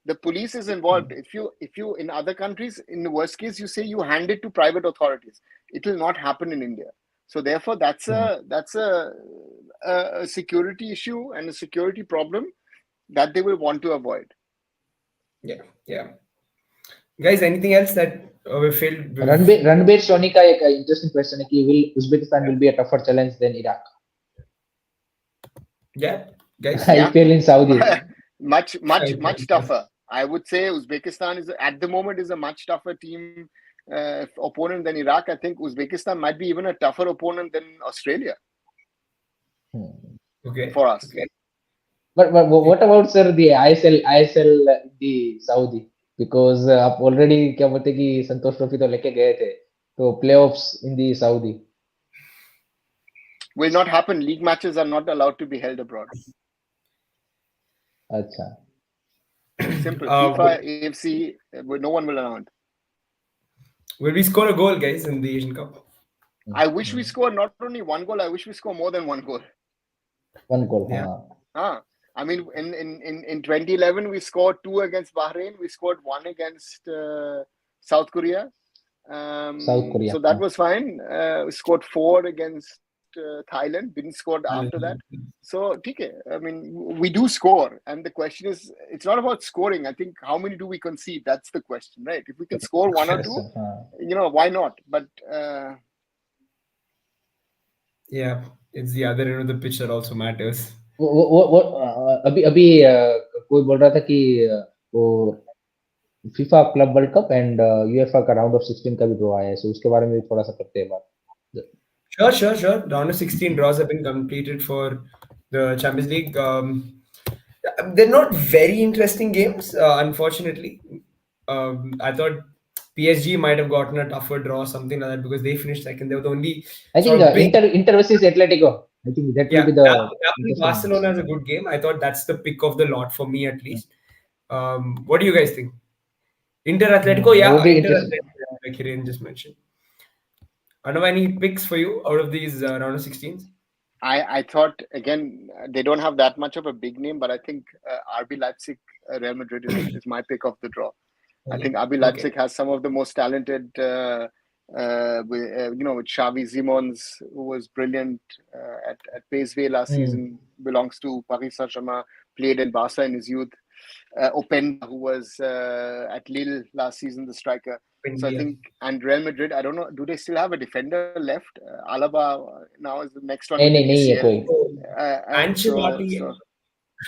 The police is involved. If you in other countries, in the worst case, you say you hand it to private authorities. It will not happen in India. So therefore, that's a security issue and a security problem that they will want to avoid. Yeah. Guys, anything else that we failed? Ranbir Soni का एक interesting question है कि Uzbekistan will be a tougher challenge than Iraq. Yeah, guys. IPL in Saudi. much tougher. I would say Uzbekistan is at the moment a much tougher team opponent than Iraq. I think Uzbekistan might be even a tougher opponent than Australia. Okay. For us. Okay. But what about sir the ISL the Saudi? Because आप already क्या बोलते कि संतोष trophy तो लेके गए थे तो playoffs in the Saudi will not happen. League matches are not allowed to be held abroad. अच्छा. Simple. FIFA, AFC, no one will allow it. Will we score a goal, guys, in the Asian Cup? I wish we score not only one goal. I wish we score more than one goal. One goal. Yeah. I mean, in 2011 we scored 2 against Bahrain. We scored 1 against South Korea. So that was fine. We scored 4 against Thailand. Didn't score after that. So, I mean, we do score. And the question is, it's not about scoring. I think how many do we concede? That's the question, right? If we can score 1 or 2, why not? But yeah, it's the other end of the pitch that also matters. अभी कोई बोल रहा था कि वो FIFA club world cup and UEFA का round of 16 का भी ड्रॉ आया है, सो उसके बारे में भी थोड़ा सा करते हैं बात. Sure. Round of 16 draws have been completed for the Champions League. They're not very interesting games, unfortunately. I thought PSG might have gotten a tougher draw, something like that, because they finished second. They were the only. I think Inter versus Atletico. I think that will be the. Barcelona is a good game. I thought that's the pick of the lot for me, at least. What do you guys think? Inter Atletico, Inter Atletico, like Hiren just mentioned. Are there any picks for you out of these round of 16s? I thought, again, they don't have that much of a big name, but I think RB Leipzig, Real Madrid is my pick of the draw. I think RB Leipzig has some of the most talented, with Xavi Simons, who was brilliant at PSV last season, belongs to Paris Saint-Germain, played in Barca in his youth. Openda, who was at Lille last season, the striker. So I think, and Real Madrid, I don't know, do they still have a defender left? Alaba now is the next one.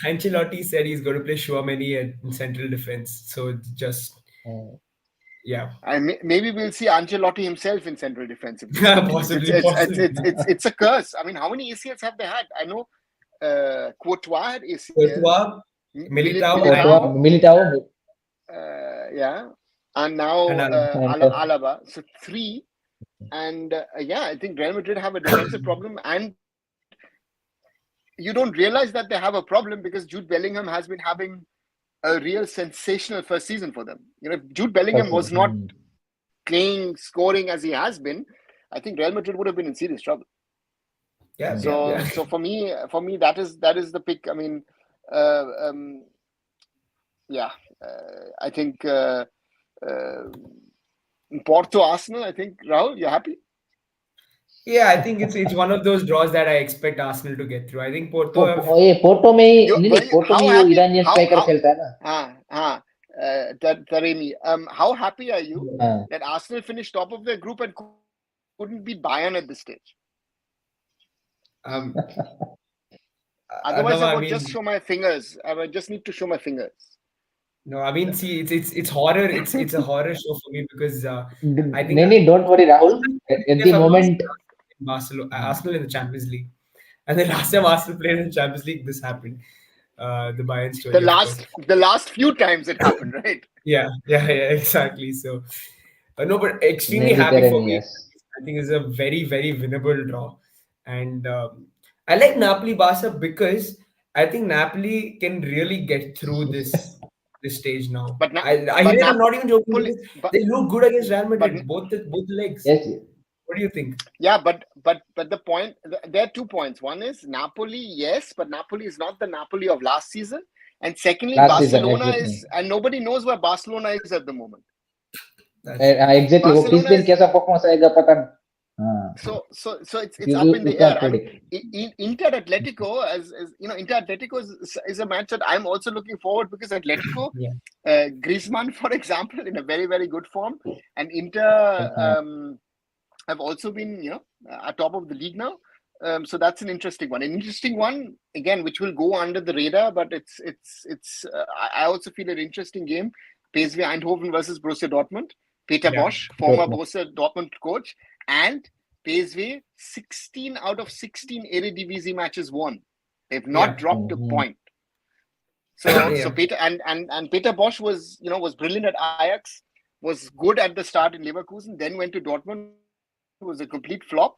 Ancelotti said he's going to play Chouameni in central defense. So just, yeah. Maybe we'll see Ancelotti himself in central defense. Possibly. It's a curse. I mean, how many ACLs have they had? I know Courtois had ACL. Militao. Yeah. And now Alaba. So 3. And I think Real Madrid have a defensive problem. And you don't realize that they have a problem because Jude Bellingham has been having a real sensational first season for them. If Jude Bellingham was not playing, scoring as he has been, I think Real Madrid would have been in serious trouble. So for me, that is the pick. I mean, I think Porto Arsenal. I think Rahul, you're happy? Yeah, I think it's one of those draws that I expect Arsenal to get through. I think Porto have. ये Porto में ही You, नहीं were नहीं you, Porto में how ही वो happy? Iranian striker खेलता है ना. Taremi, how happy are you हाँ. that Arsenal finished top of their group and couldn't beat Bayern at this stage? Um, Otherwise, no, I I would mean, just show my fingers. I would just need to show my fingers. no, I mean, see, it's horror. It's a horror show for me because I think नहीं नहीं, don't worry Rahul. At the if moment, Barcelona, Arsenal in the Champions League, and the last time Arsenal played in the Champions League, this happened. The Bayern story, of course. The last few times it happened, right? Yeah, exactly. So, no, but extremely नहीं happy करे for नहीं, me. yes. I think it's a very, very winnable draw. And I like Napoli Barca because I think Napoli can really get through this stage now. But I hear it, I'm not even joking Napoli, because they look good against Real but Madrid, both legs. Yes. What do you think? yeah, but the point, there are 2 points. One is Napoli, yes, but Napoli is not the Napoli of last season. And secondly, Last season, Barcelona exactly. is, and nobody knows where Barcelona is at the moment. Exactly. वो किस Barcelona दिन is- कैसा performance आएगा पता नहीं. हाँ. So it's You- up you- in the you can't air. I mean, predict. Inter Atletico, as you know, Inter Atletico is a match that I'm also looking forward because Atletico, Yeah. Griezmann, for example, in a very, very good form, and Inter have also been, you know, at top of the league now. So that's an interesting one. An interesting one again, which will go under the radar, but it's. I also feel an interesting game. PSV Eindhoven versus Borussia Dortmund. Peter Yeah. Bosch, former Dortmund. Borussia Dortmund coach, and PSV 16 out of 16 Eredivisie matches won. They've not Yeah. dropped a Mhm. point. So Yeah. so Peter and Peter Bosch was, you know, was brilliant at Ajax, was good at the start in Leverkusen, then went to Dortmund, was a complete flop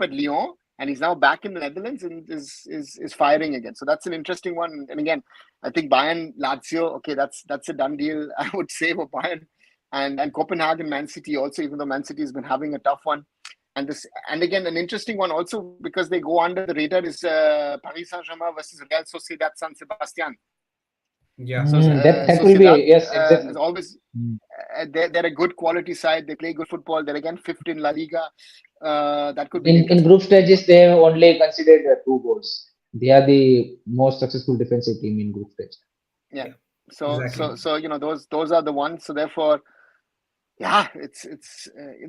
at Lyon, and he's now back in the Netherlands and is firing again. So that's an interesting one. And again, I think Bayern, Lazio, okay, that's a done deal, I would say, for Bayern. And Copenhagen, Man City also, even though Man City has been having a tough one. And again, an interesting one also because they go under the radar is Paris Saint-Germain versus Real Sociedad San Sebastian. Yeah. So that will be, Sociedad, yes, exactly. is always they're a good quality side. They play good football. They're again fifth in La Liga. That could be In group stages, they have only considered 2 goals. They are the most successful defensive team in group stage. Yeah. So Exactly. you know, those are the ones. So therefore, yeah, it's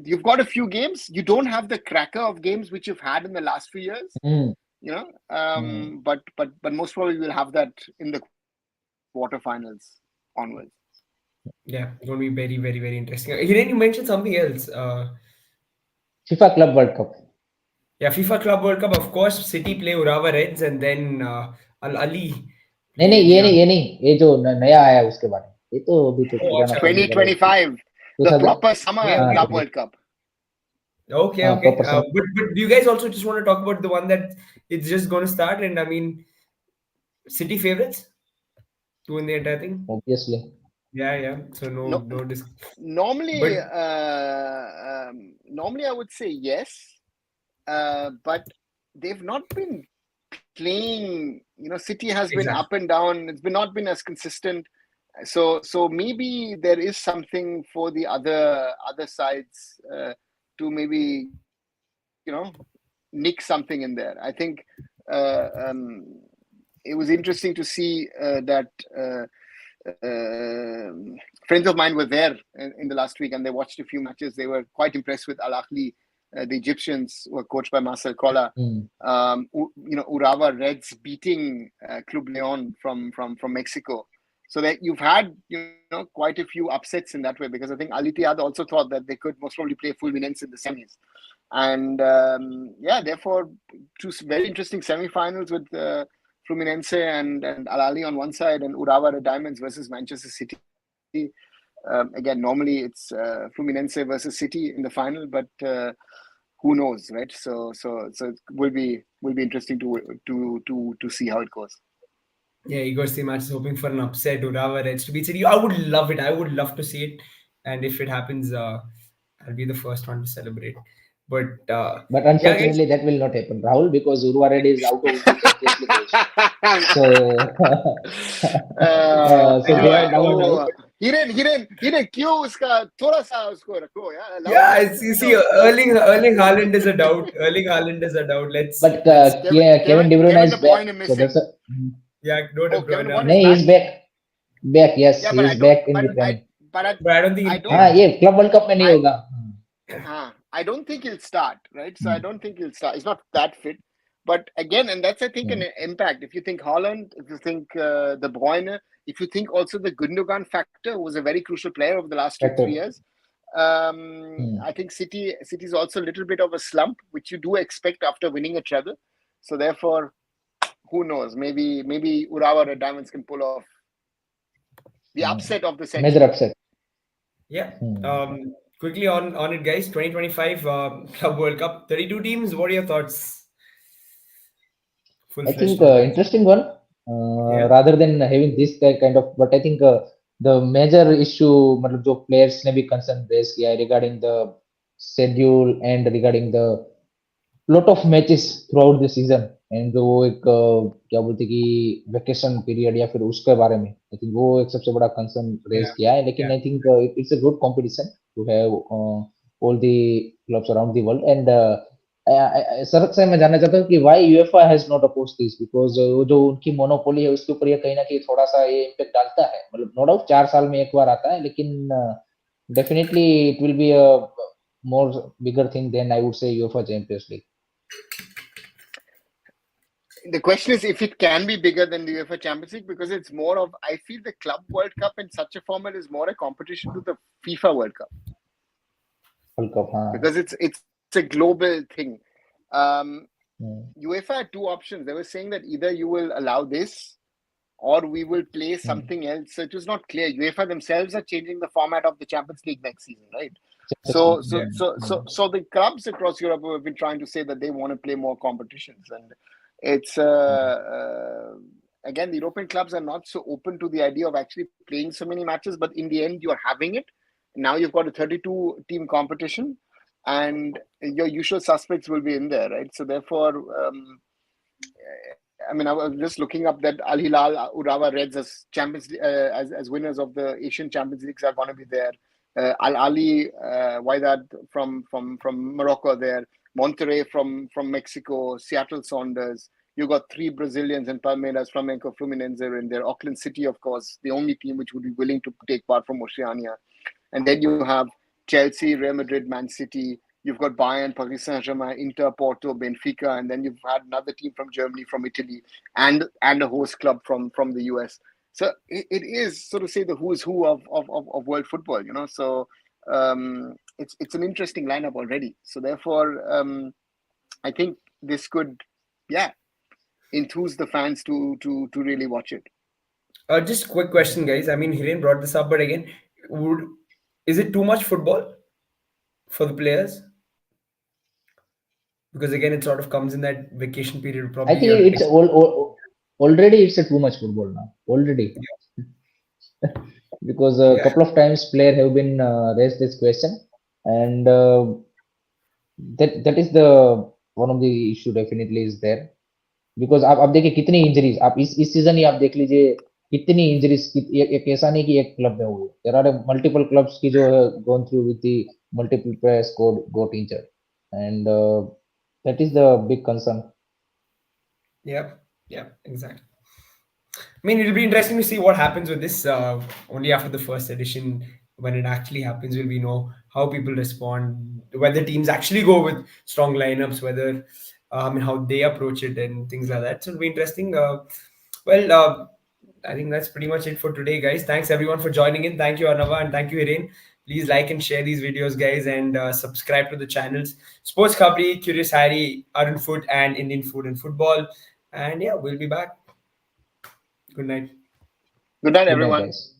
you've got a few games. You don't have the cracker of games which you've had in the last few years. You know, but most probably we'll have that in the quarterfinals onwards. Yeah, it's going to be very, very, very interesting. Hiren, you mentioned something else. FIFA Club World Cup. Yeah, FIFA Club World Cup, of course. City play Urawa Reds and then Al Ali. नहीं ये नहीं ये जो नया आया है उसके बारे में, ये तो अभी तो पुराना 2025, the proper summer Club World Cup. Okay. But do you guys also just want to talk about the one that it's just going to start? And I mean, City favorites to win the entire thing? Obviously. Yeah. So no normally, but, normally I would say yes, but they've not been playing. You know, City has been up and down. It's not been as consistent. So maybe there is something for the other sides to maybe, you know, nick something in there. I think it was interesting to see that friends of mine were there in the last week and they watched a few matches. They were quite impressed with Al Ahly. The Egyptians were coached by Marcel Koller. You know, Urawa Reds beating Club Leon from Mexico. So that you've had, you know, quite a few upsets in that way, because I think Al Ittihad also thought that they could most probably play Fluminense in the semis. And therefore, two very interesting semi-finals with Fluminense and Al Ahly on one side and Urawa Red Diamonds versus Manchester City. Again, normally it's Fluminense versus City in the final, but who knows, right? So it will be interesting to see how it goes. Yeah, Igor Stimac is hoping for an upset. Urawa Reds to beat City. I would love it. I would love to see it. And if it happens, I'll be the first one to celebrate. But unfortunately, that will not happen, Rahul, because Urawa Red is out of the Champions League. So they are down now. Hiren, क्यों उसका थोड़ा सा उसको रखो यार. Allow Yeah, him to, you see, Erling Haaland is a doubt. Erling Haaland is a doubt. But Let's Kevin De Bruyne Kevin is De back. Bruyne So that's missing. a, yeah, no De Oh, Kevin De Bruyne. Bruyne no, is he's back. back. Back, yes, Yeah, he but is back in the training. But I don't think I he'll don't हाँ play. ये club world cup में नहीं I होगा. I don't think he'll start, right? So I Hmm. don't think he'll start. He's not that fit. But again, and that's I think Hmm. an impact. If you think Holland, if you think De Bruyne, if you think also the Gundogan factor, who was a very crucial player over the last 2-3 Factor. years. Hmm. I think City's also a little bit of a slump, which you do expect after winning a treble. So therefore, who knows? Maybe Urawa Red Diamonds can pull off the upset of the Major century. upset. Yeah. Hmm. Quickly on it, guys. 2025 Club World Cup. 32 teams. What are your thoughts? I Full-fledged think tournament. interesting one. Yeah. Rather than having this kind of, but I think the major issue, मतलब जो players ने भी concern raise किया है regarding the schedule and regarding the lot of matches throughout the season and जो वो एक क्या बोलते कि vacation period या फिर उसके बारे में I think वो एक सबसे बड़ा concern raise Yeah. किया है लेकिन Yeah. I think it's a good competition to have all the clubs around the world and sir से मैं जानना चाहता हूँ कि why UEFA has not opposed this because वो जो उनकी मोनोपोली है उसके ऊपर ये कहीं ना कहीं थोड़ा सा ये इम्पेक्ट डालता है मतलब नो डाउट 4 साल में एक बार आता है लेकिन definitely it will be a more bigger thing than I would say UEFA Champions League. The question is if it can be bigger than the UEFA Champions League because it's more of I feel the Club World Cup in such a format is more a competition to the FIFA World Cup. World Cup, हाँ. Because it's a global thing. Hmm. UEFA had two options. They were saying that either you will allow this or we will play something else. So it was not clear. UEFA themselves are changing the format of the Champions League next season, right? So Yeah. the clubs across Europe have been trying to say that they want to play more competitions, and it's again the European clubs are not so open to the idea of actually playing so many matches. But in the end, you're having it. Now you've got a 32 team competition, and your usual suspects will be in there, right? So therefore, I mean, I was just looking up that Al Hilal, Urawa Reds as champions, as winners of the Asian Champions Leagues are going to be there. Al Ali, Wydad from Morocco are there. Monterrey from Mexico. Seattle Sounders. You got 3 Brazilians and Palmeiras, Flamengo, Fluminense are in there. Auckland City, of course, the only team which would be willing to take part from Oceania. And then you have Chelsea, Real Madrid, Man City. You've got Bayern, Paris Saint-Germain, Inter, Porto, Benfica, and then you've had another team from Germany, from Italy, and a host club from the US. So it is sort of say the who's who of world football, you know. So it's an interesting lineup already. So therefore, I think this could, enthuse the fans to really watch it. Just quick question, guys. I mean, Hiren brought this up, but again, would is it too much football for the players? Because again, it sort of comes in that vacation period. I Probably think you're it's already it's a too much football now already because a yeah. couple of times player have been raised this question and that is the one of the issue definitely is there because आप देखिए कितनी injuries आप इस season ही आप देख लीजिए कितनी injuries एक ऐसा नहीं कि एक क्लब में हुई देयर आर मल्टीपल क्लब्स की जो है gone through with the multiple players got injured and that is the big concern. Yeah, exactly. I mean, it'll be interesting to see what happens with this. Only after the first edition, when it actually happens, will we know how people respond, whether teams actually go with strong lineups, whether how they approach it and things like that. So it'll be interesting. I think that's pretty much it for today, guys. Thanks everyone for joining in. Thank you, Arnava, and thank you, Irene. Please like and share these videos, guys, and subscribe to the channels Sports Khabri, Curious Harry, Arun Food, and Indian Food and Football. And yeah, we'll be back. Good night. Good night, Good night everyone. guys.